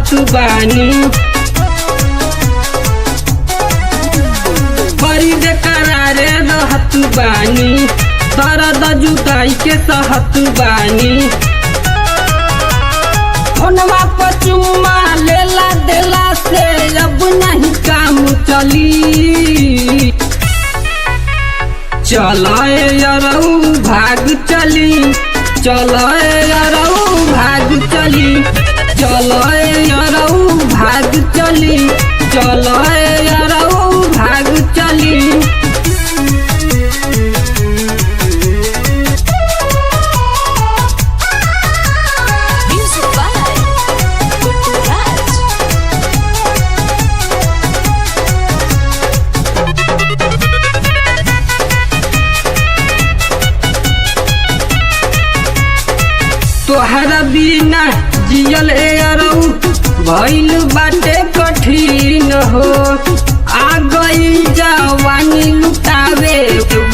सहत बानी, बड़ी बेकरारे रहत बानी, दर्द जुदाई के सहत बानी। फोनवा पर चुम्मा लेला देला से अब नहीं काम चली। चलाए यारऊ भाग चली, चलाए यारऊ भाग चली, चलाए यारऊ भाग चली, चलाए यारऊ भाग चली। तोहरा बिना जियल यारऊ भइल बाटे कठिन हो। आ गई जवानी लुटावे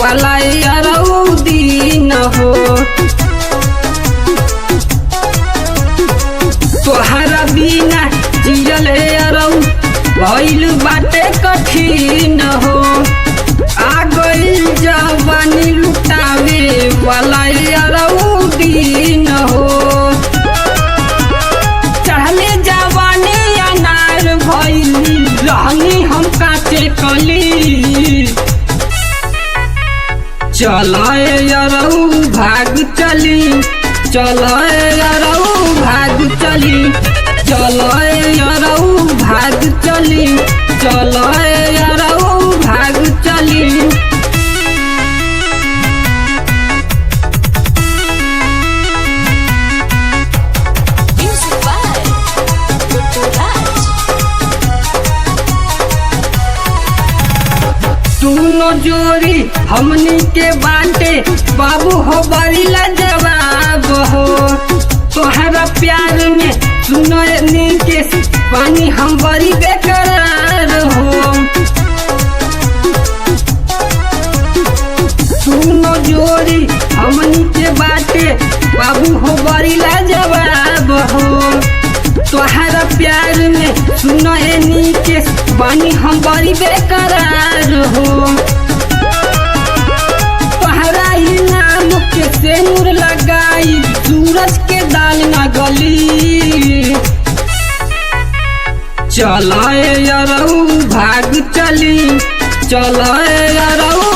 वाला यारऊ दिन हो। तोहरा बिना जियल यारऊ भइल बाटे कठिन हो। आ गई जवानी लुटावे वाला यारऊ दिन हो। चढ़ले जवानी अनार भइली रहनी हम काटे कली। चलाए यारऊ भाग चली, चलाए यारऊ भाग चली, चलाए यारऊ भाग चली, चलाए यारऊ भाग चली। दोनों जोड़ी हमनी के बाटे बाबू हो बड़ी लाजवाब हो। तोहरा प्यार में सुननी के पानी हम बड़ी बेकरार हो। दोनों जोड़ी हमनी के बाटे बाबू हो बड़ी लाजवाब हो। तोहरा प्यार में सुननी के पानी हम बड़ी बेकरार हो। तोहरा ही नाम के सेनुर लगाई सूरज के दाल न गली। चलाए यारऊ भाग चली, चलाए यारऊ